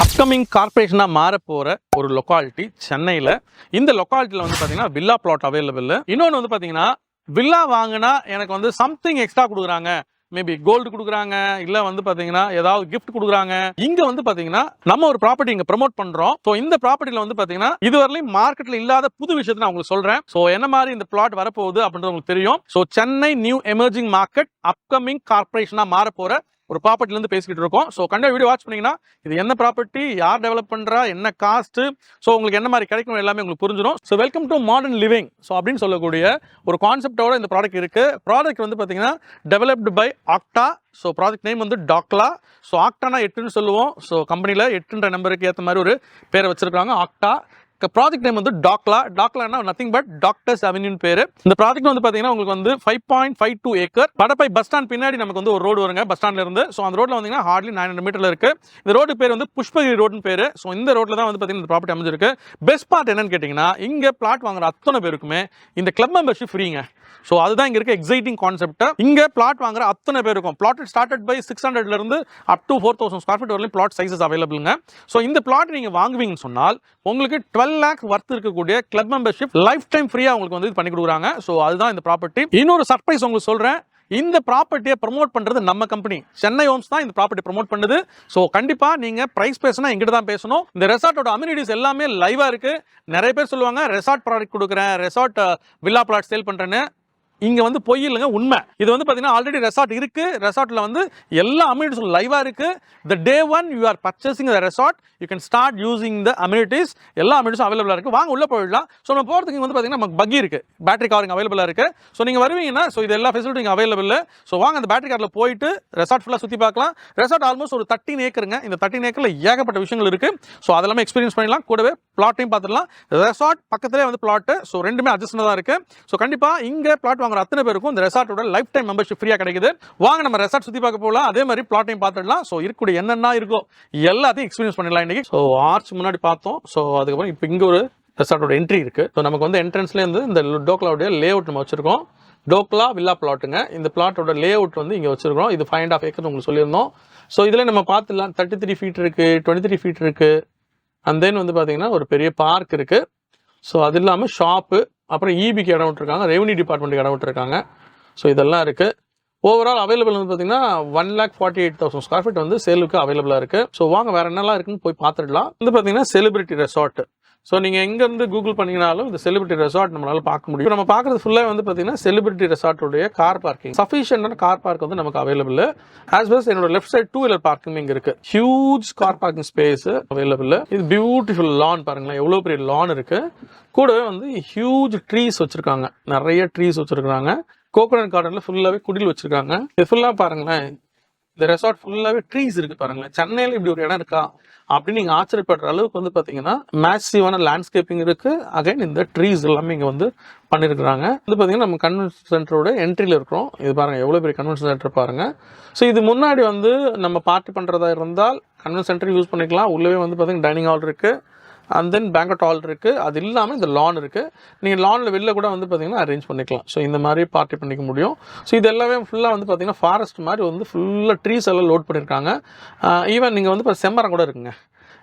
Upcoming கார்பரேஷனா மாற போற ஒரு லொக்காலிட்டி சென்னையில. இந்த லொக்காலிட்டியில வந்து பாத்தீங்கன்னா வில்லா பிளாட் அவைலபிள். இன்னொன்று வந்து பாத்தீங்கன்னா வில்லா வாங்கினா எனக்கு வந்து சம்திங் எக்ஸ்ட்ரா கொடுக்குறாங்க. மேபி கோல்டு கொடுக்குறாங்க, இல்ல வந்து பாத்தீங்கன்னா ஏதாவது கிஃப்ட் கொடுக்குறாங்க. இங்க வந்து பாத்தீங்கன்னா நம்ம ஒரு ப்ராப்பர்ட்டி இங்க ப்ரோமோட் பண்றோம். ஸோ இந்த ப்ராப்பர்ட்டில வந்து பாத்தீங்கன்னா இதுவரையிலும் மார்க்கெட்ல இல்லாத புது விஷயத்தை நான் உங்களுக்கு சொல்றேன். ஸோ என்ன மாதிரி இந்த பிளாட் வரப்போகுது அப்படின்றது உங்களுக்கு தெரியும். So Chennai new emerging market upcoming கார்பரேஷனா மாற போற ஒரு ப்ராப்பர்ட்டில இருந்து பேசிக்கிட்டு இருக்கோம். ஸோ கண்டிப்பா வீடியோ வாட்ச் பண்ணீங்கன்னா இது என்ன ப்ராப்பர்ட்டி, யார் டெவலப் பண்றா, என்ன காஸ்ட், ஸோ உங்களுக்கு என்ன மாதிரி கிடைக்கும் எல்லாமே உங்களுக்கு புரிஞ்சிடும். So welcome to modern living so அப்படின்னு சொல்லக்கூடிய ஒரு கான்செப்டோட இந்த ப்ராடக்ட் இருக்கு. ப்ராடக்ட் வந்து பாத்தீங்கன்னா டெவலப்டு பை ஆக்டா. ஸோ ப்ராஜெக்ட் நேம் வந்து டாக்லா. ஸோ ஆக்டானா 8ன்னு சொல்லுவோம். ஸோ கம்பெனியில் 8ன்ற நம்பருக்கு ஏற்ற மாதிரி ஒரு பேரை வச்சிருக்காங்க ஆக்டா. ப்ராஜெக்ட் நேம் வந்து டாக்லா. டாக்லானா நத்திங் பட் டாக்டர்ஸ் அவென்யூ பேரு. இந்த ப்ராஜெக்ட் வந்து பாத்தீங்கன்னா உங்களுக்கு வந்து 5.52 ஏக்கர். படப்பை பஸ் ஸ்டாண்ட் பின்னாடி நமக்கு வந்து ஒரு ரோடு வருங்க பஸ் ஸ்டாண்ட்ல இருந்து. ஸோ அந்த ரோட்ல வந்தீங்கன்னா ஹார்ட்லி 900 மீட்டர்ல இருக்கு. இந்த ரோடு பேர் வந்து புஷ்பகிரி ரோடுன்னு பேரு. ஸோ இந்த ரோட்ல தான் வந்து பாத்தீங்கன்னா இந்த ப்ராப்பர்ட்டி அமைஞ்சிருக்கு. பெஸ்ட் பார்ட் என்னன்னு கேட்டீங்கன்னா இங்க பிளாட் வாங்குற அத்தனை பேருக்குமே இந்த கிளப் மெம்பர்ஷிப் ஃப்ரீங்க. ஸோ அதுதான் இங்க இருக்க எக்ஸைட்டிங் கான்செப்ட். இங்க பிளாட் வாங்குற அத்தனை பேருக்கும் பிளாட் ஸ்டார்டட் பை 600ல இருந்து அப் டு 4000 ஸ்கொயர் ஃபீட் வரையும் பிளாட் சைஸஸ் அவைலபிள்ங்க. ஸோ இந்த பிளாட் நீங்க வாங்குவீங்கன்னு சொன்னால் உங்களுக்கு 12 lakh வர்த் இருக்கக்கூடிய கிளப் மெம்பர்ஷிப் லைஃப் டைம் ஃப்ரீயா உங்களுக்கு வந்து பண்ணி கொடுக்குறாங்க. ஸோ அதுதான் இந்த ப்ராப்பர்ட்டி. இன்னொரு சர்ப்ரைஸ் உங்களுக்கு சொல்றேன். இந்த ப்ராப்பர்ட்டியை ப்ரமோட் பண்றது நம்ம கம்பெனி சென்னை ஹோம்ஸ் தான் இந்த ப்ராப்பர்ட்டி ப்ரமோட் பண்ணுது. ஸோ கண்டிப்பா நீங்க பிரைஸ் பேசினா எங்கிட்ட தான் பேசணும். இந்த ரெசார்ட்டோட அம்யூனிட்டிஸ் எல்லாமே லைவா இருக்கு. நிறைய பேர் சொல்லுவாங்க ரெசார்ட் ப்ராடக்ட் கொடுக்குறேன், ரெசார்ட் வில்லா பிளாட் சேல் பண்றேன்னு. இங்க வந்து பொய் இல்லைங்க, உண்மை. இது வந்து பாத்தீங்கன்னா ஆல்ரெடி ரெசார்ட் இருக்கு. ரெசார்ட்ல வந்து எல்லா அம்யூனிட்டிஸும் லைவா இருக்கு. the day one you are purchasing the resort you can start using the amenities. எல்லா அம்யூனிட்டிஸும் அவைலபிளா இருக்கு. வாங்க உள்ள போயிடலாம். ஸோ நம்ம போறதுக்கு வந்து பாத்தீங்கன்னா நமக்கு பக்கி இருக்கு, பேட்டரி காரிங் அவைலபிளா இருக்கு. ஸோ நீங்க வருவீங்கன்னா ஸோ இது எல்லா ஃபெசிலிட்டி அவைலபிள். ஸோ வாங்க அந்த பேட்டரி கார்ல போயிட்டு ரெசார்ட் ஃபுல்லா சுத்தி பார்க்கலாம். ரெசார்ட் ஆல்மோஸ்ட் ஒரு 13 ஏக்கருங்க. இந்த 13 ஏக்கர்ல ஏகப்பட்ட விஷயங்கள் இருக்கு. ஸோ அதெல்லாமே எக்ஸ்பீரியன்ஸ் பண்ணிடலாம். கூடவே பிளாட்டையும் பார்த்துடலாம். ரெசார்ட் பக்கத்திலே வந்து பிளாட். ஸோ ரெண்டுமே அட்ஜஸ்ட் தான் இருக்கு. ஸோ கண்டிப்பா இங்க பிளாட் வாங்குற அத்தனை பேருக்கும் இந்த ரெசார்ட்டோட லைஃப் டைம் மெம்பர்ஷிப் ஃப்ரீயா கிடைக்குது. வாங்க நம்ம ரெசார்ட் சுத்தி பார்க்க போகலாம். அதே மாதிரி பிளாட்டையும் பார்த்துடலாம். ஸோ இருக்கக்கூடிய என்னென்ன இருக்கோ எல்லாத்தையும் எக்ஸ்பீரியன்ஸ் பண்ணிடலாம் இன்னைக்கு. ஸோ ஆர்ச் முன்னாடி பார்த்தோம். ஸோ அதுக்கப்புறம் இப்போ இங்க ஒரு ரெசார்ட்டோட என்ட்ரி இருக்கு. ஸோ நமக்கு வந்து என்ட்ரன்ஸ்ல இருந்து இந்த டோக்லாவுடைய லே அவுட் நம்ம வச்சிருக்கோம். டோக்லா வில்லா பிளாட்டுங்க. இந்த பிளாட்டோட லே அவுட் வந்து இங்க வச்சிருக்கோம். இது 5.5 ஏக்கர் உங்களுக்கு சொல்லியிருந்தோம். ஸோ இதுல நம்ம பார்த்துலாம் 33 ஃபீட் இருக்கு, 23 ஃபீட் இருக்கு. அண்ட் தென் வந்து பாத்தீங்கன்னா ஒரு பெரிய பார்க் இருக்கு. ஸோ அது இல்லாமல் ஷாப்பு, அப்புறம் இபிக்கு இடம் விட்டுருக்காங்க, ரெவன்யூ டிபார்ட்மெண்ட்டுக்கு இடம் விட்டுருக்காங்க. ஸோ இதெல்லாம் இருக்கு. ஓவரால் அவைலபிள் வந்து பார்த்தீங்கன்னா 1,48,000 ஸ்கொயர் ஃபீட் வந்து சேலுக்கு அவைலபிளாக இருக்கு. ஸோ வாங்க வேற என்னெல்லாம் இருக்குன்னு போய் பார்த்துடலாம். வந்து பார்த்தீங்கன்னா செலிபிரிட்டி ரெசார்ட். ஸோ நீங்கள் எங்கேருந்து கூகுள் பண்ணிங்கனாலும் இந்த செலிபிரிட்டி ரெசார்ட் நம்மளால பார்க்க முடியும். நம்ம பார்க்குறது ஃபுல்லாக வந்து பார்த்தீங்கன்னா செலிபிரிட்டி ரெசார்ட்டோடைய கார் பார்க்கிங். சஃபிஷியன்டான கார் பார்க் வந்து நமக்கு அவைலபிள். ஆஸ் வெல் என்னோட லெஃப்ட் சைடு 2 வீலர் பார்க்கிங் இங்கே இருக்கு. Huge car parking space available. இது பியூட்டிஃபுல் லான் பாருங்களேன், எவ்வளோ பெரிய லான் இருக்கு. கூடவே வந்து ஹியூஜ் ட்ரீஸ் வச்சிருக்காங்க, நிறைய ட்ரீஸ் வச்சிருக்காங்க. கோகோனட் கார்டன்ல ஃபுல்லாவே குடில் வச்சிருக்காங்க. இது ஃபுல்லா பாருங்களேன், இந்த ரெசார்ட் ஃபுல்லாவே ட்ரீஸ் இருக்கு பாருங்களேன். சென்னையில இப்படி ஒரு இடம் இருக்கா அப்படின்னு நீங்க ஆச்சரியப்படுற அளவுக்கு வந்து பாத்தீங்கன்னா மேசிவான லேண்ட்ஸ்கேப்பிங் இருக்கு. அகைன் இந்த ட்ரீஸ் எல்லாமே இங்க வந்து பண்ணிருக்காங்க. வந்து பாத்தீங்கன்னா நம்ம கன்வென்ஷன் சென்டரோட என்ட்ரியில இருக்கிறோம். இது பாருங்க எவ்வளவு பெரிய கன்வென்ஷன் சென்டர் பாருங்க. ஸோ இது முன்னாடி வந்து நம்ம பார்ட்டி பண்றதா இருந்தால் கன்வென்ஷன் சென்டர் யூஸ் பண்ணிக்கலாம். உள்ளவே வந்து பாத்தீங்கன்னா டைனிங் ஹால் இருக்கு. அண்ட் தென் பேங்கட் ஹால் இருக்கு. அது இல்லாமல் இந்த லான் இருக்கு. நீங்கள் லான்ல வெளில கூட வந்து பார்த்தீங்கன்னா அரேஞ்ச் பண்ணிக்கலாம். ஸோ இந்த மாதிரி பார்ட்டி பண்ணிக்க முடியும். ஸோ இது எல்லாமே ஃபுல்லாக வந்து பார்த்தீங்கன்னா ஃபாரஸ்ட் மாதிரி வந்து ஃபுல்லாக ட்ரீஸ் எல்லாம் லோட் பண்ணியிருக்காங்க. ஈவன் நீங்கள் வந்து இப்போ செம்மரம் கூட இருக்குங்க.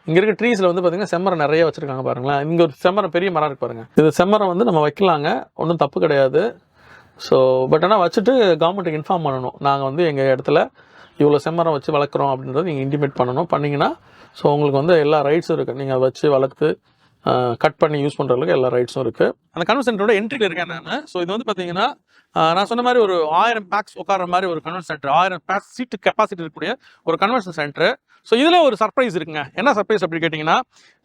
இங்கே இருக்க ட்ரீஸில் வந்து பார்த்தீங்கன்னா செம்மரம் நிறைய வச்சிருக்காங்க பாருங்களேன். இங்கே ஒரு செம்மரம் பெரிய மரம் இருக்கு பாருங்க. இது செம்மரம் வந்து நம்ம வைக்கலாங்க, ஒன்றும் தப்பு கிடையாது. ஸோ பட் ஆனால் வச்சுட்டு கவர்மெண்ட்டுக்கு இன்ஃபார்ம் பண்ணணும், நாங்கள் வந்து எங்கள் இடத்துல இவ்வளோ செம்மரம் வச்சு வளர்க்குறோம் அப்படின்றத நீங்கள் இன்டிமேட் பண்ணணும். பண்ணிங்கன்னா ஸோ உங்களுக்கு வந்து எல்லா ரைட்ஸும் இருக்குது. நீங்கள் அதை வச்சு வளர்த்து கட் பண்ணி யூஸ் பண்ணுறதுக்கு எல்லா ரைட்ஸும் இருக்குது. அந்த கன்வென்ஷன் சென்டரோட என்ட்ரியில் இருக்கேன் நான். ஸோ இது வந்து பார்த்தீங்கன்னா நான் சொன்ன மாதிரி ஒரு 1000 பேக்ஸ் உட்கார மாதிரி ஒரு கன்வென்ஷன் சென்டர், 1000 பேக்ஸ் சீட்டு கெப்பாசிட்டி இருக்கக்கூடிய ஒரு கன்வென்ஷன் சென்டர். ஸோ இதில் ஒரு சர்ப்ரைஸ் இருக்குங்க. என்ன சர்ப்ரைஸ் அப்படி கேட்டிங்கன்னா,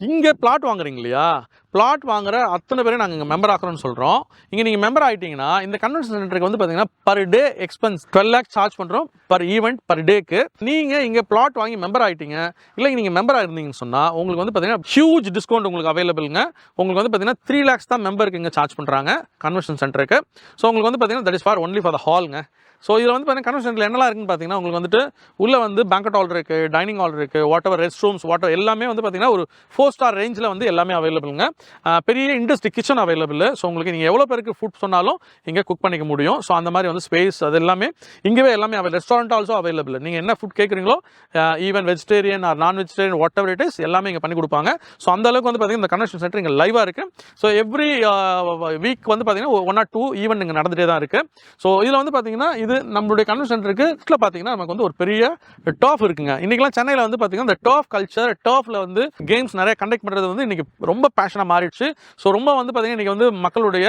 இங்கே பிளாட் வாங்குறீங்க இல்லையா, பிளாட் வாங்குற அத்தனை பேரும் நாங்கள் இங்கே மெம்பர் ஆகிறோம்னு சொல்கிறோம். இங்கே நீங்கள் மெம்பர் ஆகிட்டீங்கன்னா இந்த கன்வென்ஷன் சென்டருக்கு வந்து பார்த்தீங்கன்னா per day expense 12 lakhs charge பண்ணுறோம் பர் ஈவெண்ட் பர் டேக்கு. நீங்கள் இங்கே பிளாட் வாங்கி மெம்பர் ஆகிட்டீங்க, இல்லை நீங்கள் மெம்பராக இருந்தீங்கன்னு சொன்னால் உங்களுக்கு வந்து பார்த்தீங்கன்னா ஹியூஜ் டிஸ்கவுண்ட் உங்களுக்கு அவைலபிள்ங்க. உங்களுக்கு வந்து பார்த்தீங்கன்னா 3 lakhs தான் மெம்பருக்கு இங்கே சார்ஜ் பண்ணுறாங்க கன்வென்ஷன் சென்டருக்கு. ஸோ உங்களுக்கு வந்து பார்த்தீங்கன்னா that is for only for the ஹால்ங்க. ஸோ இதில் வந்து பார்த்தீங்கன்னா கன்வென்ஷன் சென்டரில் என்னலாம் இருக்குன்னு பார்த்தீங்கன்னா உங்களுக்கு வந்துட்டு உள்ளே வந்து பேங்கட் ஹால் இருக்குது, டைனிங் ஹால் இருக்குது, வாட் எவர் ரெஸ்ட் ரூம்ஸ் எல்லாமே வந்து பார்த்தீங்கன்னா ஒரு 4 ஸ்டார் ரேஞ்சில் வந்து எல்லாமே அவைலபிளுங்க. பெரிய இண்டஸ்ட்ரி கிச்சன் அவைலபிள். ஸோ உங்களுக்கு நீங்கள் எவ்வளோ பேருக்கு ஃபுட் சொன்னாலும் இங்கே குக் பண்ணிக்க முடியும். ஸோ அந்த மாதிரி வந்து ஸ்பேஸ் அது எல்லாமே இங்கேவே எல்லாமே ரெஸ்டாரண்ட் ஆல்சோ அவைலபிள். நீங்கள் என்ன ஃபுட் கேட்குறீங்களோ ஈவன் வெஜிடேரியன் ஆர் நான் vegetarian what ever it is எல்லாமே இங்கே பண்ணி கொடுப்பாங்க. ஸோ அந்த அளவுக்கு வந்து பார்த்தீங்கன்னா இந்த கன்வென்ஷன் சென்டர் இங்கே லைவாக இருக்குது. ஸோ எவ்ரி வீக் வந்து பார்த்தீங்கன்னா 1 or 2 ஈவெண்ட் இங்கே நடந்துகிட்டே தான் இருக்குது. ஸோ இதில் வந்து பார்த்தீங்கன்னா இது நம்மளுடைய கன்வென்ஷன் சென்டருக்கு பார்த்தீங்கன்னா நமக்கு வந்து ஒரு பெரிய டர்ஃப் இருக்குங்க. இன்றைக்கெல்லாம் சென்னையில் வந்து பார்த்தீங்கன்னா இந்த டர்ஃப் கல்ச்சர், டர்ஃபில் வந்து கேம்ஸ் நிறைய கண்டக்ட் பண்ணுறது வந்து இன்றைக்கி ரொம்ப பேஷனாக மாறிடுச்சு. ஸோ ரொம்ப வந்து பார்த்தீங்கன்னா இன்றைக்கி வந்து மக்களுடைய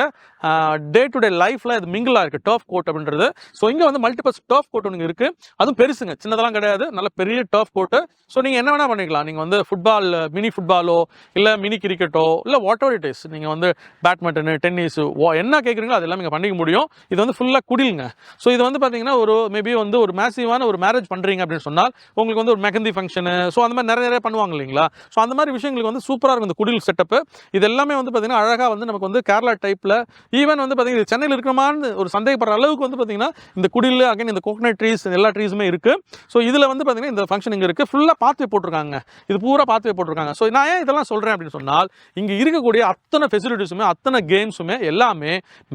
டே டு டே லைஃப்பில் இது மிங்கிளாக இருக்குது டர்ஃப் கோர்ட் அப்படின்றது. ஸோ இங்கே வந்து மல்டிபிள்ஸ் டர்ஃப் கோர்ட் ஒன்று இருக்குது. அதுவும் பெருசுங்க, சின்னதெல்லாம் கிடையாது, நல்ல பெரிய டர்ஃப் கோர்ட்டு. ஸோ நீங்கள் என்ன வேணால் பண்ணிக்கலாம். நீங்கள் வந்து ஃபுட்பால், மினி ஃபுட்பாலோ இல்லை மினி கிரிக்கெட்டோ இல்லை வாட் எவர் இட் இஸ், நீங்கள் வந்து பேட்மிண்டனு, டென்னிஸு என்ன கேட்குறீங்களோ அது எல்லாம் நீங்கள் பண்ணிக்க முடியும். இது வந்து ஃபுல்லாக குடிலுங்க. ஸோ இது வந்து பார்த்தீங்கன்னா ஒரு மேபி வந்து ஒரு மேசிவான ஒரு மேரேஜ் பண்ணுறீங்க அப்படின்னு சொன்னால் உங்களுக்கு வந்து ஒரு மெஹந்தி ஃபங்க்ஷனு, ஸோ அந்த மாதிரி நிறைய பண்ணுவாங்க இல்லைங்களா. ஸோ அந்த மாதிரி விஷயங்களுக்கு வந்து சூப்பராக இருக்கும் இந்த குடில் செட்டப்பு. இது எல்லாமே வந்து பார்த்தீங்கன்னா அழகாக வந்து நமக்கு வந்து கேரளா டைப்பில் ஈவன் வந்து பார்த்தீங்கன்னா இது சென்னையில் இருக்கிறமான்னு ஒரு சந்தேகப்படுற அளவுக்கு வந்து பார்த்தீங்கன்னா இந்த குடில் அகைன் இந்த கோகனட் ட்ரீஸ் எல்லா ட்ரீஸுமே இருக்குது. ஸோ இதில் வந்து பார்த்தீங்கன்னா இந்த ஃபங்க்ஷன் இங்கே இருக்குது. ஃபுல்லாக பாத்வே போட்டிருக்காங்க, இது பூரா பாத்வே போட்டிருக்காங்க. ஸோ நான் ஏன் இதெல்லாம் சொல்கிறேன் அப்படின்னு சொன்னால் இங்கே இருக்கக்கூடிய அத்தனை ஃபெசிலிட்டிஸுமே அத்தனை கேம்ஸுமே எல்லாமே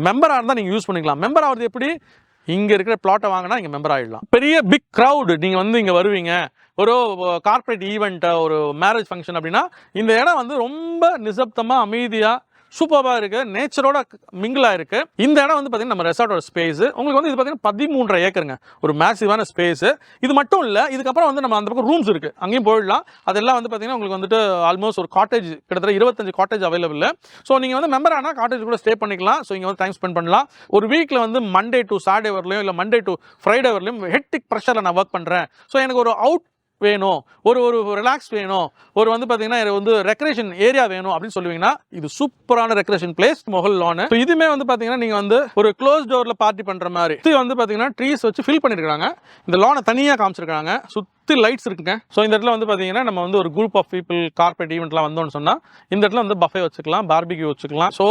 மெம்பராக இருந்தால் நீங்கள் யூஸ் பண்ணிக்கலாம். மெம்பர் ஆகிறது எப்படி? இங்கே இருக்கிற பிளாட்டை வாங்கினா இங்கே மெம்பர் ஆகிடலாம். பெரிய பிக் க்ரௌடு நீங்கள் வந்து இங்கே வருவீங்க, ஒரு கார்ப்பரேட் ஈவெண்ட், ஒரு மேரேஜ் ஃபங்க்ஷன் அப்படின்னா இந்த இடம் வந்து ரொம்ப நிசப்தமாக அமைதியாக சூப்பராக இருக்குது, நேச்சரோட மிங்கிளாக இருக்குது. இந்த இடம் வந்து பார்த்தீங்கன்னா நம்ம ரெசார்ட்டோட ஸ்பேஸு உங்களுக்கு வந்து இது பார்த்தீங்கன்னா 13.5 ஏக்கருங்க, ஒரு மேசிவான ஸ்பேஸு. இது மட்டும் இல்லை, இதுக்கப்புறம் வந்து நம்ம அந்த பக்கம் ரூம்ஸ் இருக்குது, அங்கேயும் போயிடலாம். அதெல்லாம் வந்து பார்த்தீங்கன்னா உங்களுக்கு வந்துட்டு ஆல்மோஸ்ட் ஒரு காட்டேஜ் கிட்டத்தட்ட 25 காட்டேஜ் அவைலபிள். ஸோ நீங்கள் வந்து மெம்பர் ஆனால் காட்டேஜ் கூட ஸ்டே பண்ணிக்கலாம். ஸோ இங்கே வந்து டைம் ஸ்பெண்ட் பண்ணலாம். ஒரு வீக்கில் வந்து மண்டே டு சாட்டர்டே வரலையும் இல்லை மண்டே டு ஃப்ரைடே வரலையும் ஹெக்டிக் ப்ரெஷரில் நான் ஒர்க் பண்ணுறேன், ஸோ எனக்கு ஒரு அவுட் வேணும், ஒரு ரிலாக்ஸ் வேணும், ஒரு வந்து பார்த்தீங்கன்னா எனக்கு வந்து ரெக்ரேஷன் ஏரியா வேணும் அப்படின்னு சொல்லுவீங்கன்னா இது சூப்பரான ரெக்ரேஷன் பிளேஸ் மொஹல் லான். இதுமே வந்து பார்த்தீங்கன்னா நீங்கள் வந்து ஒரு க்ளோஸ் டோரில் பார்ட்டி பண்ணுற மாதிரி வந்து பார்த்தீங்கன்னா ட்ரீஸ் வச்சு ஃபில் பண்ணியிருக்காங்க. இந்த லானை தனியாக காமிச்சிருக்காங்க, சுற்றி லைட்ஸ் இருக்குங்க. ஸோ இந்த இடத்துல வந்து பார்த்தீங்கன்னா நம்ம வந்து ஒரு குரூப் ஆஃப் பீப்புள் கார்பரேட் ஈவெண்ட்லாம் வந்தோம்னு சொன்னால் இந்த இடத்துல வந்து பஃபே வச்சுக்கலாம், பார்பிக்யூ வச்சுக்கலாம். ஸோ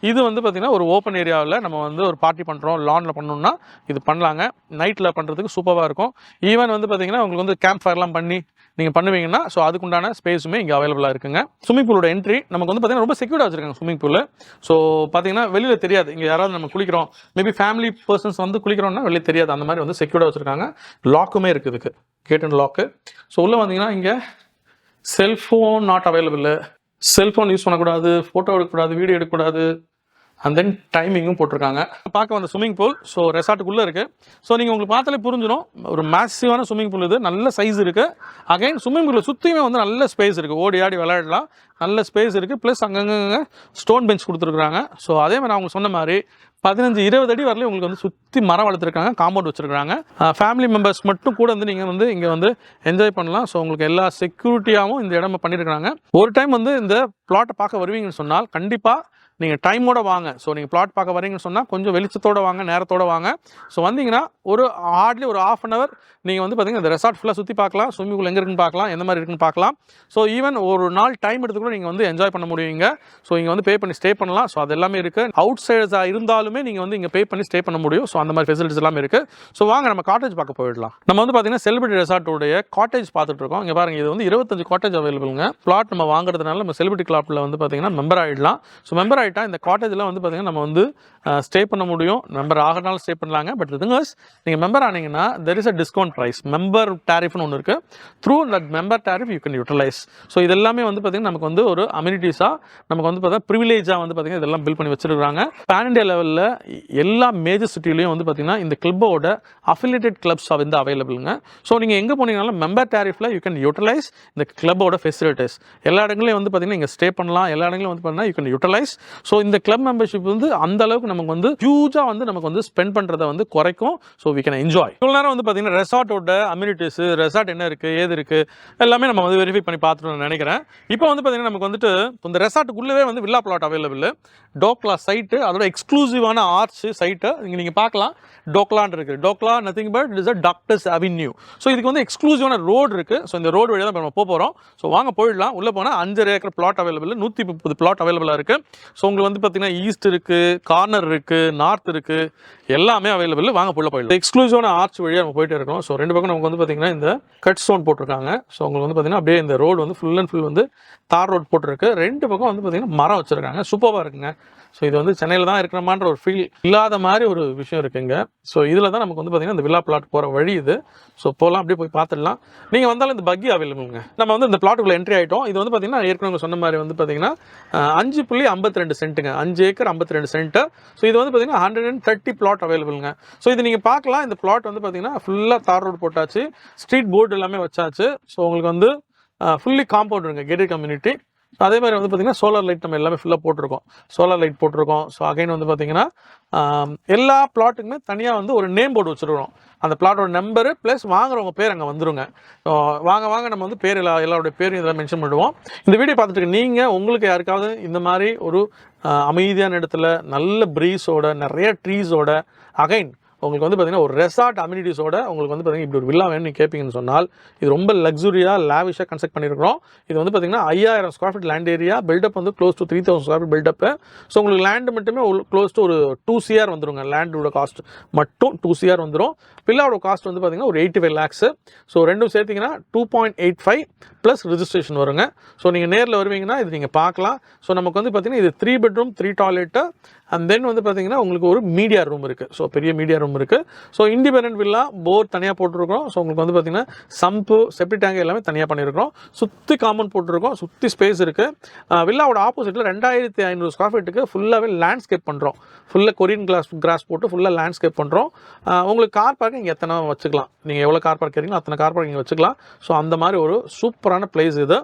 இது வந்து பார்த்தீங்கன்னா ஒரு ஓப்பன் ஏரியாவில் நம்ம வந்து ஒரு பார்ட்டி பண்ணுறோம், லானில் பண்ணணும்னா இது பண்ணலாங்க. நைட்டில் பண்ணுறதுக்கு சூப்பராக இருக்கும். ஈவன் வந்து பார்த்தீங்கன்னா உங்களுக்கு வந்து கேம்ப் ஃபயர்லாம் பண்ணி நீங்கள் பண்ணுவீங்கன்னா ஸோ அதுக்குண்டான ஸ்பேஸுமே இங்கே அவைலபிளாக இருக்குங்க. ஸ்விமிங் பூலோட என்ட்ரி நமக்கு வந்து பார்த்தீங்கன்னா ரொம்ப செக்யூர்டாக வச்சுருக்காங்க ஸ்விமிங் பூல். ஸோ பார்த்தீங்கன்னா வெளியில் தெரியாது, இங்கே யாராவது நம்ம குளிக்கிறோம், மேபி ஃபேமிலி பர்சன்ஸ் வந்து குளிக்கிறோம்னா வெளியே தெரியாது, அந்த மாதிரி வந்து செக்யூர்டாக வச்சுருக்காங்க. லாக்குமே இருக்குது, இதுக்கு கேட் அண்ட் லாக்கு. ஸோ உள்ளே வந்தீங்கன்னா இங்கே cellphone not available, cellphone use பண்ணக்கூடாது, ஃபோட்டோ எடுக்கக்கூடாது, வீடியோ எடுக்கக்கூடாது, அண்ட் தென் டைமிங்கும் போட்டிருக்காங்க. பார்க்க வந்த ஸ்விமிங் பூல் ஸோ ரெசார்ட்டுக்குள்ளே இருக்குது. ஸோ நீங்கள் உங்களுக்கு பார்த்தாலே புரிஞ்சிடும், ஒரு மேசிவான ஸ்விமிங் பூல், இது நல்ல சைஸ் இருக்குது. அகைன் ஸ்விமிங் பூலில் சுற்றியுமே வந்து நல்ல ஸ்பேஸ் இருக்குது, ஓடி ஆடி விளையாடலாம், நல்ல ஸ்பேஸ் இருக்குது. ப்ளஸ் அங்கங்கே ஸ்டோன் பெஞ்ச் கொடுத்துருக்குறாங்க. ஸோ அதே மாதிரி அவங்க சொன்ன மாதிரி 15-20 அடி வரலையும் உங்களுக்கு வந்து சுற்றி மரம் வளர்த்துருக்காங்க, காம்பவுண்ட் வச்சுருக்காங்க. ஃபேமிலி மெம்பர்ஸ் மட்டும் கூட வந்து நீங்கள் வந்து இங்கே வந்து என்ஜாய் பண்ணலாம். ஸோ உங்களுக்கு எல்லா செக்யூரிட்டியாகவும் இந்த இடம் பண்ணியிருக்காங்க. ஒரு டைம் வந்து இந்த பிளாட்டை பார்க்க வருவீங்கன்னு சொன்னால் கண்டிப்பாக நீங்கள் டைமோட வாங்க. ஸோ நீங்கள் பிளாட் பார்க்க வரீங்கன்னு சொன்னால் கொஞ்சம் வெளிச்சத்தோடு வாங்க, நேரத்தோடு வாங்க. ஸோ வந்தீங்கன்னா ஒரு ஹார்ட்லி ஒரு ½ அன் ஹவர் நீங்கள் வந்து பார்த்தீங்கன்னா இந்த ரெசார்ட் ஃபுல்லாக சுற்றி பார்க்கலாம், ஸ்விம்மிங் பூல் எங்கே இருக்குன்னு பார்க்கலாம், எந்த மாதிரி இருக்குன்னு பார்க்கலாம். ஸோ ஈவன் ஒரு நாள் டைம் எடுத்து கூட நீங்கள் வந்து என்ஜாய் பண்ண முடியுங்க. ஸோ இங்கே வந்து பே பண்ணி ஸ்டே பண்ணலாம். ஸோ அது எல்லாமே இருக்குது. அவுட் சைடர்ஸாக இருந்தாலுமே நீங்கள் வந்து இங்கே பே பண்ணி ஸ்டே பண்ண முடியும். ஸோ அந்த மாதிரி ஃபெசிலிட்டிஸ் எல்லாமே இருக்குது. ஸோ வாங்க நம்ம காட்டேஜ் பார்க்க போயிடலாம். நம்ம வந்து பார்த்தீங்கன்னா செலிபிரிட்டி ரெசார்ட்டோடைய காட்டேஜ் பார்த்துட்டு இருக்கோம். இங்கே பாருங்கள், இது வந்து 25 காட்டேஜ் அவைலபிளுங்க. பிளாட் நம்ம வாங்குறதுனால நம்ம செலிபிரிட்டி கிளப்பில் வந்து பார்த்தீங்கன்னா மெம்பர் ஆகிடலாம். ஸோ மெம்பர் ஆகிட்டா இந்த காட்டேஜில் வந்து பார்த்தீங்கன்னா நம்ம வந்து ஸ்டே பண்ண முடியும். மெம்பர் ஆகிறனாலும் ஸ்டே பண்ணலாங்க. பட் இதுங்கஸ் நீங்கள் மெம்பர் ஆனீங்கன்னா there is a discount price, member டேரிஃப்னு ஒன்று இருக்குது. Through that member tariff you can utilise. So இது எல்லாமே வந்து பார்த்தீங்கன்னா நமக்கு வந்து ஒரு அம்யூனிட்டிஸாக நமக்கு வந்து பார்த்தீங்கன்னா ப்ரிவிலேஜாக வந்து பார்த்தீங்கன்னா இதெல்லாம் பில் பண்ணி வச்சிருக்காங்க. பேன் இண்டியா லெவலில் எல்லா மேஜர் சிட்டிலையும் வந்து பார்த்தீங்கன்னா இந்த கிளப்போட அஃபிலியேட்டட் கிளப்ஸ் வந்து அவைலபிளுங்க. ஸோ நீங்கள் எங்கே போனீங்கனாலும் மெம்பர் டேரிஃபில் யூ கேன் யூட்டிலைஸ் இந்த கிளப்போட ஃபெசிலிட்டிஸ். எல்லா இடங்களையும் வந்து பார்த்தீங்கன்னா இங்கே ஸ்டே பண்ணலாம், எல்லா இடங்களையும் வந்து பார்த்தீங்கன்னா யூ கேன் யூட்டிலைஸ். ஸோ இந்த கிளப் மெம்பர்ஷிப் வந்து அந்த அளவுக்கு நமக்கு வந்து ஹியூஜாக வந்து நமக்கு வந்து ஸ்பெண்ட் பண்ணுறதை வந்து குறைக்கும். So we can enjoy. இவ்வளோ நேரம் வந்து பார்த்தீங்கன்னா ரெசார்ட்டோட அம்யூனிட்டிஸ், ரெசார்ட் என்ன இருக்குது, ஏது இருக்குது எல்லாமே நம்ம வந்து வெரிஃபை பண்ணி பார்த்துட்டு நினைக்கிறேன். இப்போ வந்து பார்த்தீங்கன்னா நமக்கு வந்துட்டு இந்த ரெசார்ட்டுக்குள்ளவே வந்து வில்லா பிளாட் அவைலபிள். டோக்லா சைட்டு, அதோட எக்ஸ்க்ளூசிவான ஆர்ச் சைட்டு இங்கே நீங்கள் பார்க்கலாம். டோக்லான் இருக்குது. டோக்லா nothing but it is a doctors avenue. So இதுக்கு வந்து எக்ஸ்க்ளூசிவான ரோடு இருக்குது. ஸோ இந்த ரோடு வழியாக தான் நம்ம போகிறோம். ஸோ வாங்க போயிடலாம். உள்ளே போனால் 5.5 ஏக்கர் பிளாட் அவைலபிள், 130 பிளாட் அவைலபிளாக இருக்குது. ஸோ உங்களுக்கு வந்து பார்த்தீங்கன்னா ஈஸ்ட் இருக்குது, கார்னர் இருக்குது, நார்த் இருக்குது, எல்லாமே அவைலபிள். வாங்க புள்ள போயிடலாம். எக்ஸ்க்ளூசிவான ஆர்ச் வழியாக நம்ம போயிட்டே இருக்கோம். ஸோ 2 பக்கம் நமக்கு வந்து பார்த்தீங்கன்னா இந்த கட் ஸ்டோன் போட்டிருக்காங்க. ஸோ உங்களுக்கு வந்து பார்த்தீங்கன்னா அப்படியே இந்த ரோடு வந்து ஃபுல் அண்ட் ஃபுல் வந்து தார் ரோட் போட்டிருக்கு. 2 பக்கம் வந்து பார்த்தீங்கன்னா மரம் வச்சுருக்காங்க. சூப்பராக இருக்குங்க. ஸோ இது வந்து சென்னையில் தான் இருக்கிறமான்ற ஒரு ஃபீல் இல்லாத மாதிரி ஒரு விஷயம் இருக்குங்க. ஸோ இதில் தான் நமக்கு வந்து பார்த்தீங்கன்னா இந்த வில்லா பிளாட் போகிற வழி இது. ஸோ போகலாம், அப்படியே போய் பார்த்துடலாம். நீங்கள் வந்தாலும் இந்த பக்கி அவைலபிளுங்க. நம்ம வந்து இந்த பிளாட்டுக்குள்ளே என்ட்ரி ஆகிட்டோம். இது வந்து பார்த்தீங்கன்னா ஏற்கனவே சொன்ன மாதிரி வந்து பார்த்தீங்கன்னா 5.52 சென்ட்டுங்க, 5 ஏக்கர் 52 சென்ட்டு. ஸோ இது வந்து பார்த்தீங்கன்னா 130 பிளாட் அவைலபிளுங்க. ஸோ இது நீங்கள் பார்க்கலாம். இந்த பிளாட் வந்து பார்த்தீங்கன்னா ஃபுல்லாக தார் ரோடு போட்டாச்சு, ஸ்ட்ரீட் போர்டு எல்லாமே வச்சாச்சு. ஸோ உங்களுக்கு வந்து ஃபுல்லி காம்பவுண்ட் இருங்க, கேட்டட் கம்யூனிட்டி. அதே மாதிரி வந்து பார்த்தீங்கன்னா சோலார் லைட் நம்ம எல்லாமே ஃபுல்லாக போட்டிருக்கோம். சோலார் லைட் போட்டிருக்கோம். ஸோ அகைன் வந்து பார்த்தீங்கன்னா எல்லா பிளாட்டுக்குமே தனியாக வந்து ஒரு நேம் போர்டு வச்சுருக்கோம். அந்த பிளாட்டோட நம்பரு ப்ளஸ் வாங்குறவங்க பேர் அங்கே வந்துருங்க. ஸோ வாங்க நம்ம வந்து பேர் எல்லாருடைய பேரும் இதெல்லாம் மென்ஷன் பண்ணுவோம். இந்த வீடியோ பார்த்துட்டு நீங்கள் உங்களுக்கு யாருக்காவது இந்த மாதிரி ஒரு அமைதியான இடத்துல நல்ல ப்ரீஸோட நிறைய ட்ரீஸோட அகைன் உங்களுக்கு வந்து பார்த்தீங்கன்னா ஒரு ரெசார்ட் அம்யூனிட்டிஸோட உங்களுக்கு வந்து பார்த்தீங்கன்னா இப்படி ஒரு வில்லா வேணும்னு கேட்பீங்கன்னு சொன்னால் இது ரொம்ப லக்ஸுரியாக லேவிஷாக கன்ஸ்ட்ரக்ட் பண்ணியிருக்கிறோம். இது வந்து பார்த்தீங்கன்னா 5000 square feet land area, built up வந்து close to 3000 square feet built up. So உங்களுக்கு லேண்டு மட்டுமே க்ளோஸ் டு ஒரு 2 CR வந்துருங்க. லேண்டோட காஸ்ட் மட்டும் 2 CR வந்துடும். வில்லாவோட காஸ்ட் வந்து பார்த்தீங்கன்னா ஒரு 85 lakhs. ஸோ ரெண்டும் சேர்த்திங்கன்னா 2.85 ப்ளஸ் ரிஜிஸ்ட்ரேஷன் வருங்க. ஸோ நீங்கள் நேரில் வருவீங்கன்னா இது நீங்கள் பார்க்கலாம். ஸோ நமக்கு வந்து பார்த்தீங்கன்னா இது 3 bedroom 3 toilet அண்ட் தென் வந்து பார்த்தீங்கன்னா உங்களுக்கு ஒரு மீடியா ரூம் இருக்குது. ஸோ பெரிய மீடியா ரூம் இருக்குது. ஸோ இண்டிபெண்டன்ட் வில்லா, போர் தனியாக போட்டிருக்கோம். ஸோ உங்களுக்கு வந்து பார்த்தீங்கன்னா சம்பு, செப்டி டேங்க் எல்லாமே தனியாக பண்ணியிருக்கோம். சுற்றி காம்பவுண்ட் போட்டிருக்கோம், சுற்றி ஸ்பேஸ் இருக்குது. வில்லாவோட ஆப்போசிட்டில் 2500 ஸ்கொயர் ஃபீட்டுக்கு ஃபுல்லாகவே லேண்ட்ஸ்கேப் பண்ணுறோம். ஃபுல்லாக கொரியன் கிராஸ் போட்டு ஃபுல்லாக லேண்ட்ஸ்கேப் பண்ணுறோம். உங்களுக்கு கார் பார்க்கிங் இங்கே எத்தனை வச்சுக்கலாம், நீங்கள் எவ்வளோ கார் பார்க் கேட்குறீங்களோ அத்தனை கார் பார்க்கிங் வச்சுக்கலாம். ஸோ அந்த மாதிரி ஒரு சூப்பரான பிளேஸ் இது.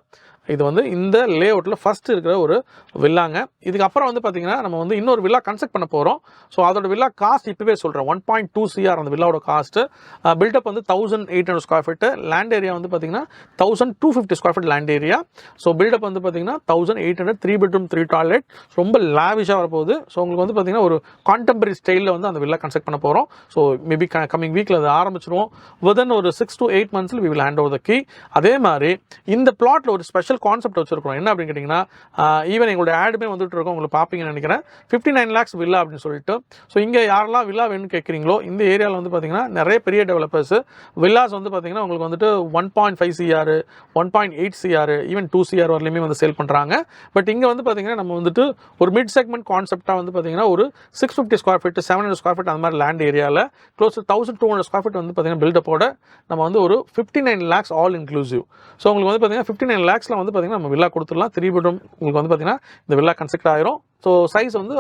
இது வந்து இந்த லே அவுட்டில் ஃபஸ்ட் இருக்கிற ஒரு வில்லாங்க. இதுக்கப்புறம் வந்து பார்த்தீங்கன்னா நம்ம வந்து இன்னொரு வில்லா கன்ஸ்ட்ரக்ட் பண்ண போகிறோம். ஸோ அதோட வில்லா காஸ்ட் இப்போவே சொல்கிறேன், 1.2 CR அந்த வில்லாவோட காஸ்ட்டு. பில்டப் வந்து 1800 ஸ்கொயர் ஃபீட்டு. லேண்ட் ஏரியா வந்து பார்த்தீங்கன்னா 1250 square feet land area. So built up வந்து பார்த்தீங்கன்னா 1800, 3 bedroom 3 toilet. ரொம்ப லேவிஷாக வரப்போகுது. ஸோ உங்களுக்கு வந்து பார்த்தீங்கன்னா ஒரு கான்டெம்பரரி ஸ்டைலில் வந்து அந்த வில்லா கன்ஸ்ட்ரக்ட் பண்ண போகிறோம். ஸோ மேபி கமிங் வீக்கில் அது ஆரம்பிச்சிருவோம். வித்தின் ஒரு 6 to 8 months we will hand over the key. அதே மாதிரி இந்த பிளாட்டில் ஒரு ஸ்பெஷல் கான்செப்ட் வச்சிருக்கோம். என்ன அப்படின்னு கேட்டிங்கன்னா ஈவன் எங்களுடைய ஆடுமே வந்துட்டு இருக்கோம், உங்களுக்கு பார்ப்பீங்கன்னு நினைக்கிறேன். 59 lakhs வில்லா அப்படின்னு சொல்லிட்டு. ஸோ இங்கே யாரெல்லாம் வில்லா வேணும்னு கேட்குறீங்களோ இந்த ஏரியாவில் வந்து பார்த்தீங்கன்னா நிறைய பெரிய டெவலப்பர்ஸ் வில்லாஸ் வந்து பார்த்தீங்கன்னா உங்களுக்கு வந்துட்டு 1.5 CR, 1.8 CR, ஈவன் 2 CR வரலையுமே வந்து சேல் பண்ணுறாங்க. பட் இங்கே வந்து பார்த்தீங்கன்னா நம்ம வந்துட்டு ஒரு மிட் செக்மெண்ட் கான்செப்டாக வந்து பார்த்தீங்கன்னா ஒரு 650 ஸ்கொயர் ஃபீட், 700 ஸ்கொயர் ஃபீட் அந்த மாதிரி லேண்ட் ஏரியாவில் க்ளோஸ் டு 1200 ஸ்கொயர் ஃபீட் வந்து பார்த்தீங்கன்னா பில்டப்போட நம்ம வந்து ஒரு 59 lakhs ஆல் இன்க்ளூசிவ். ஸோ உங்களுக்கு வந்து பார்த்தீங்கன்னா 59 lakhsல வந்து பார்த்தீங்கன்னா நம்ம வில்லா கொடுத்துடலாம். 3 bedroom உங்களுக்கு வந்து பார்த்தீங்கன்னா இந்த வில்லா கன்ஸ்ட்ரக்ட் ஆயிரும். ஸோ சைஸ் வந்து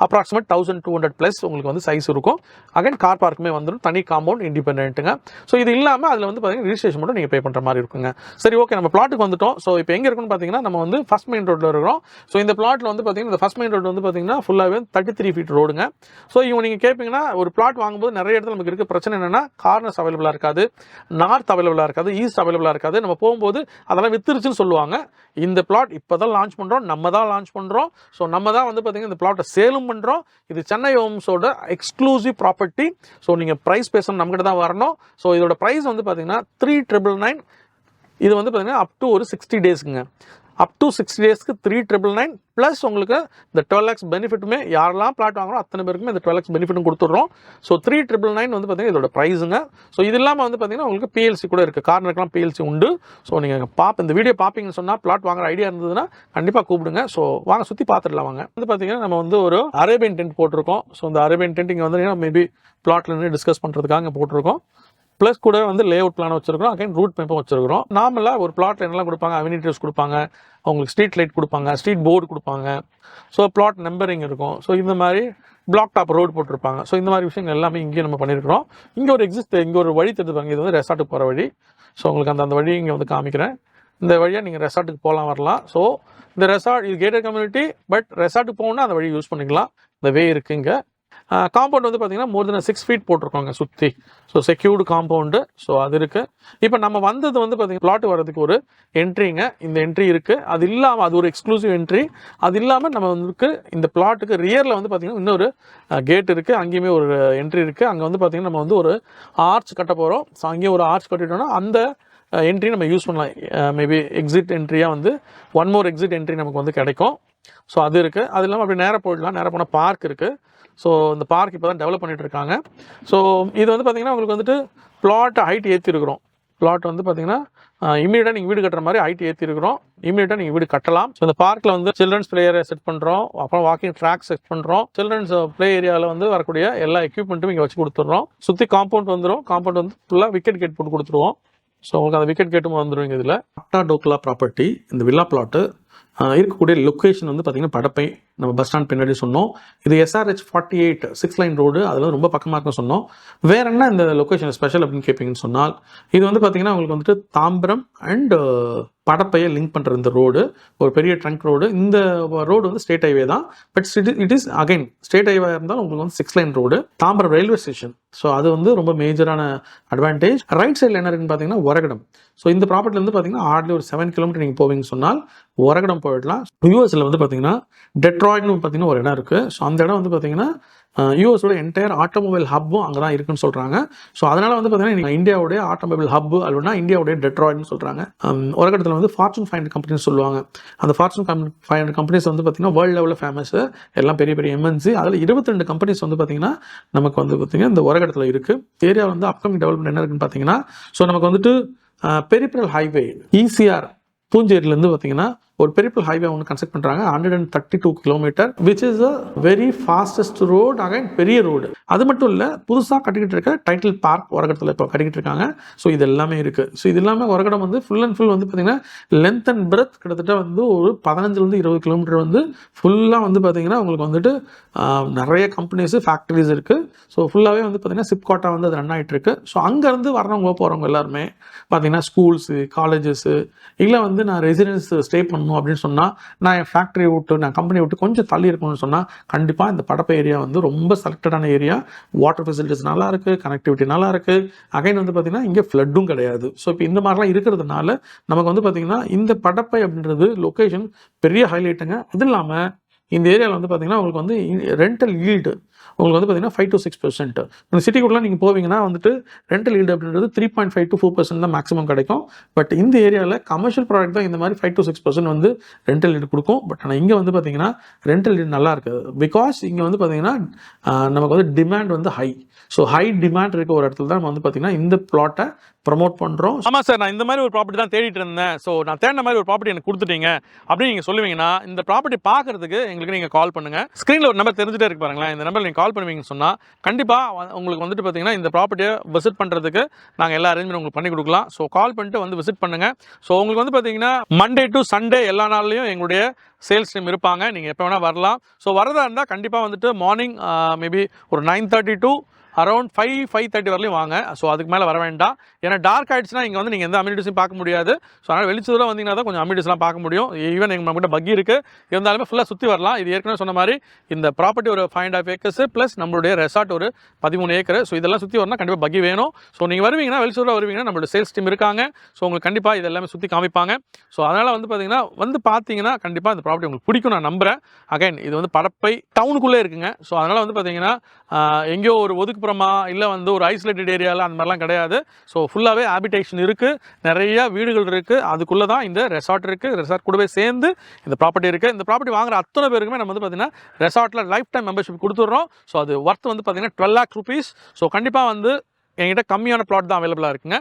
அப்ராக்சிமேட் 1200 ப்ளஸ் உங்களுக்கு வந்து சைஸ் இருக்கும். அகைன் கார் பார்க்குமே வந்துடும், தனி காம்பவுண்ட், இண்டிபெண்ட்டுங்க. ஸோ இது இல்லாமல் அதில் வந்து பார்த்தீங்கன்னா ரிஜிஸ்ட்ரேஷன் மட்டும் நீங்கள் பே பண்ணுற மாதிரி இருக்குங்க. சரி, ஓகே, நம்ம பிளாட்டுக்கு வந்துட்டோம். ஸோ இப்போ எங்கே இருக்குன்னு பார்த்தீங்கன்னா நம்ம வந்து ஃபர்ஸ்ட் மெயின் ரோட்டில் இருக்கிறோம். ஸோ இந்த பிளாட்டில் வந்து பார்த்தீங்கன்னா இந்த ஃபர்ஸ்ட் மெயின் ரோடு வந்து பார்த்தீங்கன்னா ஃபுல்லாகவே 33 feet ரோடுங்க. ஸோ இவங்க நீங்கள் கேட்பீங்கன்னா ஒரு பிளாட் வாங்கும்போது நிறைய இடத்துல நமக்கு இருக்க பிரச்சனை என்னென்னா கார்னர்ஸ் அவைலபிளாக இருக்காது, நார்த் அவைலபிளாக இருக்காது, ஈஸ்ட் அவைலபிளாக இருக்காது. நம்ம போகும்போது அதெல்லாம் வித்துருச்சுன்னு சொல்லுவாங்க. இந்த பிளாட் இப்போ தான் லான்ச் பண்ணுறோம், நம்ம தான் லான்ச் பண்ணுறோம். ஸோ நம்ம தான் வந்து பார்த்தீங்கன்னா இந்த பிளாட்டை சேலும் பண்ணுறோம். இது சென்னை ஹோம்ஸோட எக்ஸ்க்ளூசிவ் ப்ராப்பர்ட்டி. ஸோ நீங்கள் ப்ரைஸ் பேசணும் நம்மகிட்ட தான் வரணும். ஸோ இதோட ப்ரைஸ் வந்து பார்த்தீங்கன்னா 3,999. இது வந்து பார்த்தீங்கன்னா அப் டு ஒரு 60 daysக்குங்க. அப் டு 60 daysக்கு 3,999 ப்ளஸ் உங்களுக்கு இந்த 12 lakhs பெனிஃபிட்டுமே யாரெல்லாம் பிளாட் வாங்குறோம் அத்தனை பேருக்குமே இந்த 12 lakhs பெனிஃபிட்டும் கொடுத்துட்றோம். ஸோ 3,999 வந்து பார்த்தீங்கன்னா இதோட ப்ரைஸுங்க. ஸோ இது இல்லாமல் வந்து பார்த்தீங்கன்னா உங்களுக்கு PLC கூட இருக்குது, கார்னருக்குலாம் PLC உண்டு. ஸோ நீங்கள் இந்த வீடியோ பார்ப்பீங்கன்னு சொன்னால் பிளாட் வாங்குற ஐடியா இருந்ததுன்னா கண்டிப்பாக கூப்பிடுங்க. ஸோ வாங்க சுற்றி பார்த்துடலாம். வாங்க வந்து பார்த்தீங்கன்னா நம்ம வந்து ஒரு அரேபியன் டென்ட் போட்டிருக்கோம். ஸோ இந்த அரேபியன் டென்ட் இங்கே வந்து மேபி பிளாட்ல இருந்து டிஸ்கஸ் பண்ணுறதுக்காக போட்டிருக்கோம். ப்ளஸ் கூட வந்து லே அவுட் பிளான் வச்சிருக்கிறோம், அகைன் ரூட் மேப்பும் வச்சிருக்கிறோம். நார்மலாக ஒரு பிளாட்ல என்னெல்லாம் கொடுப்பாங்க, அம்யூனிட்டிஸ் கொடுப்பாங்க, அவங்களுக்கு ஸ்ட்ரீட் லைட் கொடுப்பாங்க, ஸ்ட்ரீட் போர்டு கொடுப்பாங்க. ஸோ பிளாட் நம்பரிங் இருக்கும். ஸோ இந்த மாதிரி பிளாக் டாப் ரோடு போட்டிருப்பாங்க. ஸோ இந்த மாதிரி விஷயங்கள் எல்லாமே இங்கே நம்ம பண்ணியிருக்கிறோம். இங்கே ஒரு வழி தெரிஞ்சுப்பாங்க, இது வந்து ரெசார்ட்டுக்கு போகிற வழி. ஸோ உங்களுக்கு அந்த வழி இங்கே வந்து காமிக்கிறேன். இந்த வழியாக நீங்கள் ரெசார்ட்டுக்கு போகலாம், வரலாம். ஸோ இந்த ரெசார்ட் இது கேட்டட் கம்யூனிட்டி, பட் ரெசார்ட்டுக்கு போகணுன்னா அந்த வழி யூஸ் பண்ணிக்கலாம். இந்த வே இருக்குங்க. காம்பவுண்ட் வந்து பார்த்தீங்கன்னா மோர் தென் 6 feet போட்டிருக்கோங்க சுற்றி. So secured compound. ஸோ அது இருக்குது. இப்போ நம்ம வந்தது வந்து பார்த்தீங்கன்னா பிளாட் வரதுக்கு ஒரு என்ட்ரிங்க. இந்த என்ட்ரி இருக்குது. அது இல்லாமல் அது ஒரு எக்ஸ்க்ளூசிவ் என்ட்ரி. அது இல்லாமல் நம்ம வந்து இந்த பிளாட்டுக்கு ரியரில் வந்து பார்த்தீங்கன்னா இன்னொரு கேட் இருக்குது, அங்கேயுமே ஒரு என்ட்ரி இருக்குது. அங்கே வந்து பார்த்தீங்கன்னா நம்ம வந்து ஒரு ஆர்ச் கட்ட போகிறோம். ஸோ அங்கேயும் ஒரு ஆர்ச் கட்டிட்டோம்னா அந்த என்ட்ரி நம்ம யூஸ் பண்ணலாம். மேபி எக்ஸிட் என்ட்ரியாக வந்து ஒன் மோர் எக்ஸிட் என்ட்ரி நமக்கு வந்து கிடைக்கும். ஸோ அது இருக்குது. அது இல்லாமல் அப்படி நேராக போயிடலாம். நேராக போனால் பார்க் இருக்குது. ஸோ இந்த பார்க் இப்போ தான் டெவலப் பண்ணிகிட்டு இருக்காங்க. ஸோ இது வந்து பார்த்திங்கன்னா உங்களுக்கு வந்துட்டு பிளாட் ஹைட் ஏற்றிருக்கிறோம். பிளாட் வந்து பார்த்திங்கன்னா இமீடியட்டாக நீங்கள் வீடு கட்டுற மாதிரி ஹைட் ஏற்றிருக்கிறோம். இமீடியட்டாக நீங்கள் வீடு கட்டலாம். ஸோ இந்த பார்க்கில் வந்து சில்ட்ரன்ஸ் ப்ளே ஏரியா செட் பண்ணுறோம். அப்புறம் வாக்கிங் ட்ராக் செட் பண்ணுறோம். சில்ட்ரன்ஸ் ப்ளே ஏரியாவில் வந்து வரக்கூடிய எல்லா எக்யூப்மெண்ட்டும் இங்கே வச்சு கொடுத்துட்றோம். சுற்றி காம்பவுண்ட் வந்துடும். காம்பவுண்ட் வந்து ஃபுல்லாக விக்கெட் கேட் போட்டு கொடுத்துருவோம். ஸோ உங்களுக்கு அந்த விக்கெட் கேட்டும் வந்துடுவீங்க. இதில் அக்டா டோக்லா ப்ராப்பர்ட்டி இந்த வில்லா பிளாட்டு இருக்கக்கூடிய லொக்கேஷன் வந்து பார்த்திங்கன்னா படப்பை, நம்ம பஸ் ஸ்டாண்ட் பின்னாடி சொன்னோம். இது SRH 48 6 லைன் ரோடு, அதில் ரொம்ப பக்கமாக இருக்குன்னு சொன்னோம். வேற என்ன இந்த லொக்கேஷன் ஸ்பெஷல் அப்படின்னு கேட்பீங்கன்னு சொன்னால், இது வந்து பார்த்திங்கன்னா உங்களுக்கு வந்துட்டு தாம்பரம் அண்ட் படப்பையை லிங்க் பண்ணுற இந்த ரோடு ஒரு பெரிய ட்ரங்க் ரோடு. இந்த ரோடு வந்து ஸ்டேட் ஹைவே தான். But it is again state highway இருந்தாலும் உங்களுக்கு வந்து 6 line road. Tambaram railway station. So அது வந்து ரொம்ப மேஜரான அட்வான்டேஜ். ரைட் சைடில் என்ன இருக்குன்னு பார்த்தீங்கன்னா ஒரகடம். ஸோ இந்த ப்ராப்பர்ட்டிலேருந்து பார்த்தீங்கன்னா ஹார்ட்லி ஒரு 7 கிலோமீட்டர் நீங்கள் போவீங்கன்னு சொன்னால் ஒரகடம் போயிடலாம். யூஎஸில் வந்து பார்த்தீங்கன்னா டெட்ராய்ட்னு பார்த்தீங்கன்னா ஒரு இடம் இருக்குது. ஸோ அந்த இடம் வந்து பார்த்தீங்கன்னா யூஎஸோட என்டையர் ஆட்டோமொபைல் ஹப்பும் அங்கே தான் இருக்குன்னு சொல்கிறாங்க. ஸோ அதனால் வந்து பார்த்தீங்கன்னா இந்தியாவுடைய ஆட்டோமொபைல் ஹப்பு அப்படின்னா இந்தியாவுடைய டெட்ராய்ட்னு சொல்கிறாங்க. ஒரகடத்தில் வந்து ஃபார்ச்சூன் 500 கம்பெனிஸ் சொல்லுவாங்க. அந்த ஃபார்ச்சூன் 500 கம்பெனிஸ் வந்து பார்த்தீங்கன்னா வேர்ல்டு லெவலில் ஃபேமஸ். எல்லாம் பெரிய பெரிய MNC. அதில் 22 கம்பெனிஸ் வந்து பார்த்தீங்கன்னா நமக்கு வந்து பார்த்தீங்கன்னா இந்த ஒரகடத்தில் இருக்குது. ஏரியா வந்து அப்கமிங் டெவலப்மெண்ட் என்ன இருக்குன்னு பார்த்தீங்கன்னா, ஸோ நமக்கு வந்துட்டு பெரிபரல் ஹைவே ECR பூஞ்சேரியிலேருந்து பார்த்தீங்கன்னா ஒரு பெரிபரல் ஹைவே ஒன்று கன்ஸ்ட்ரக்ட் பண்ணுறாங்க. 132 kilometre which is a very fastest road. Again பெரிய ரோடு. அது மட்டும் இல்லை, புதுசாக கட்டிக்கிட்டு இருக்க டைட்டில் பார்க் ஒரகடத்தில் இப்போ கட்டிக்கிட்டு இருக்காங்க. ஸோ இது எல்லாமே இருக்குது. ஸோ இது எல்லாமே ஒரகடம் வந்து ஃபுல் அண்ட் ஃபுல் வந்து பார்த்தீங்கன்னா லென்த் அண்ட் பிரெத் கிட்டத்தட்ட வந்து ஒரு 15 20 கிலோமீட்டர் வந்து ஃபுல்லாக வந்து பார்த்தீங்கன்னா உங்களுக்கு வந்துட்டு நிறைய கம்பெனிஸு ஃபேக்ட்ரிஸ் இருக்குது. ஸோ ஃபுல்லாகவே வந்து பார்த்தீங்கன்னா சிப்காட்டா வந்து அது ரன் ஆகிட்டு இருக்கு. ஸோ அங்கேருந்து வரவங்க போகிறவங்க எல்லாருமே பார்த்தீங்கன்னா ஸ்கூல்ஸு, காலேஜஸ்ஸு, இல்லை வந்து நான் ரெசிடென்ஸ் ஸ்டே பண்ணணும் அப்படின்னு சொன்னால், நான் என் ஃபேக்ட்ரியை விட்டு நான் கம்பெனியை விட்டு கொஞ்சம் தள்ளி இருக்கணும்னு சொன்னால் கண்டிப்பாக இந்த படப்பை ஏரியா வந்து ரொம்ப செலக்டடான ஏரியா. வாட்டர் ஃபெசிலிட்டிஸ் நல்லா இருக்குது, கனெக்டிவிட்டி நல்லா இருக்குது. அகைன் வந்து பார்த்திங்கன்னா இங்கே ஃப்ளட்டும் கிடையாது. ஸோ இப்போ இந்த மாதிரிலாம் இருக்கிறதுனால நமக்கு வந்து பார்த்திங்கன்னா இந்த படப்பை அப்படின்றது லொக்கேஷன் பெரிய ஹைலைட்டுங்க. அது இல்லாமல் இந்த ஏரியாவில் வந்து பார்த்திங்கன்னா உங்களுக்கு வந்து ரெண்டல் ஈல்டு உங்களுக்கு வந்து பார்த்தீங்கன்னா 5 to 6%. இந்த சிட்டிக்குள்ளே நீங்கள் போவீங்கன்னா வந்துட்டு ரெண்டல் ஈல்டு அப்படின்றது 3.5 to 4% தான் மேக்ஸிமம் கிடைக்கும். பட் இந்த ஏரியாவில் கமர்ஷியல் ப்ராடக்ட் தான் இந்த மாதிரி 5 to 6% வந்து ரெண்டல் ஈல்டு கொடுக்கும். பட் ஆனால் இங்கே வந்து பார்த்தீங்கன்னா ரெண்டல் ஈல்டு நல்லா இருக்குது. பிகாஸ் இங்கே வந்து பார்த்தீங்கன்னா நமக்கு வந்து டிமாண்ட் வந்து ஹை. ஸோ ஹை டிமாண்ட் இருக்க ஒரு இடத்துல தான் நம்ம வந்து பார்த்தீங்கன்னா இந்த பிளாட்டை ப்ரமோட் பண்ணுறோம். ஆமாம் சார், நான் இந்த மாதிரி ஒரு ப்ராப்பர்ட்டி தான் தேடிட்டு இருந்தேன். ஸோ நான் தேடின மாதிரி ஒரு ப்ராப்பர்ட்டி எனக்கு கொடுத்துட்டீங்க அப்படின்னு நீங்கள் சொல்லுவீங்கன்னா இந்த ப்ராப்பர்ட்டி பார்க்கறதுக்கு எங்களுக்கு நீங்கள் கால் பண்ணுங்கள். ஸ்க்ரீனில் ஒரு நம்பர் தெரிஞ்சுட்டே இருக்கு பாருங்களேன். இந்த நம்பர் நீங்கள் கால் பண்ணுவீங்கன்னு சொன்னால் கண்டிப்பாக உங்களுக்கு வந்துட்டு பார்த்தீங்கன்னா இந்த ப்ராப்பர்ட்டியை விசிட் பண்ணுறதுக்கு நாங்கள் எல்லா அரேஞ்ச்மெண்ட் உங்களுக்கு பண்ணி கொடுக்கலாம். ஸோ கால் பண்ணிட்டு வந்து விசிட் பண்ணுங்கள். ஸோ உங்களுக்கு வந்து பார்த்தீங்கன்னா Monday to Sunday எல்லா நாள்லையும் எங்களுடைய சேல்ஸ் டீம் இருப்பாங்க. நீங்கள் எப்போ வேணால் வரலாம். ஸோ வரதா இருந்தால் கண்டிப்பாக வந்துட்டு மார்னிங் மேபி ஒரு 9:30 to அரௌண்ட் 5:30 வரலையும் வாங்க. ஸோ அதுக்கு மேலே வர வேண்டாம். ஏன்னா டார்க் ஆகிடுச்சுன்னா இங்கே வந்து நீங்கள் எந்த அம்யூனிட்டிஸும் பார்க்க முடியாது. ஸோ அதனால் வெளிச்சத்தில் வந்தீங்கன்னா தான் கொஞ்சம் அம்யூனிட்டிஸ்லாம் பார்க்க முடியும். ஈவன் எங்கள் நம்மகிட்ட பக்கி இருக்குது, இருந்தாலுமே ஃபுல்லாக சுற்றி வரலாம். இது ஏற்கனவே சொன்ன மாதிரி இந்த ப்ராப்பர்ட்டி ஒரு 5.5 acres ப்ளஸ் நம்மளுடைய ரெசார்ட் ஒரு 13 ஏக்கர். ஸோ இதெல்லாம் சுற்றி வரணும், கண்டிப்பாக பக்கி வேணும். ஸோ நீங்கள் வருவீங்கன்னா வெளிச்சூரில் வருவீங்கன்னா நம்மளோட சேல்ஸ் டீம் இருக்காங்க. ஸோ உங்களுக்கு கண்டிப்பாக இது எல்லாமே சுற்றி காமிப்பாங்க. ஸோ அதனால் வந்து பார்த்தீங்கன்னா பார்த்தீங்கன்னா கண்டிப்பாக இந்த ப்ராப்பர்ட்டி உங்களுக்கு பிடிக்கும் நான் நம்புகிறேன். அகைன் இது வந்து படப்பை டவுனுக்குள்ளே இருக்குங்க. ஸோ அதனால் வந்து பார்த்தீங்கன்னா எங்கேயோ ஒரு ஒதுக்குப்புறமா இல்லை வந்து ஒரு ஐசோலேட்டட் ஏரியாவில் அந்த மாதிரிலாம் கிடையாது. ஸோ ஃபுல்லாகவே ஹேபிடேஷன் இருக்குது, நிறைய வீடுகள் இருக்குது. அதுக்குள்ளே தான் இந்த ரெசார்ட் இருக்குது. ரெசார்ட் கூடவே சேர்ந்து இந்த ப்ராப்பர்ட்டி இருக்குது. இந்த ப்ராப்பர்ட்டி வாங்குற அத்தனை பேருக்குமே நம்ம வந்து பார்த்தீங்கன்னா ரெசார்ட்டில் லைஃப் டைம் மெம்பர்ஷிப் கொடுத்துட்றோம். ஸோ அது ஒர்த் வந்து பார்த்தீங்கன்னா 12 lakh rupees. ஸோ கண்டிப்பாக வந்து என்கிட்ட கம்மியான பிளாட் தான் அவைலபிளாக இருக்குங்க.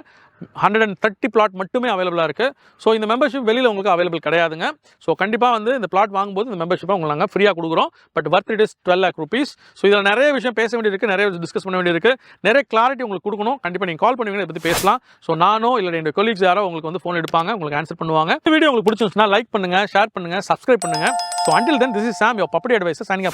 130 பிளாட் மட்டுமே அவைலபிளாக இருக்குது. ஸோ இந்த மெம்பர்ஷிப் வெளியில் உங்களுக்கு அவைலபிள் கிடையாதுங்க. ஸோ கண்டிப்பாக வந்து இந்த பிளாட் வாங்கும்போது இந்த மெம்பர்ஷிப்பை உங்களுக்கு நாங்கள் ஃப்ரீயாக கொடுக்குறோம். But worth it is 12 lakh rupees. So இதில் நிறைய விஷயம் பேச வேண்டியிருக்கு, நிறைய டிஸ்கஸ் பண்ண வேண்டியிருக்கு, நிறைய கிளாரிட்டி உங்களுக்கு கொடுக்கணும். கண்டிப்பாக நீங்கள் கால் பண்ணுவீங்க, இதை பற்றி பேசலாம். ஸோ நானோ இல்லை என்னோட கொலீக்ஸ் யாரோ உங்களுக்கு வந்து ஃபோன் எடுப்பாங்க, உங்களுக்கு ஆன்சர் பண்ணுவாங்க. இந்த வீடியோ உங்களுக்கு பிடிச்சிருந்துச்சுன்னா லைக் பண்ணுங்கள், ஷேர் பண்ணுங்கள், சப்ஸ்கிரைப் பண்ணுங்கள். So until then, this is Sam, your property advisor, signing off.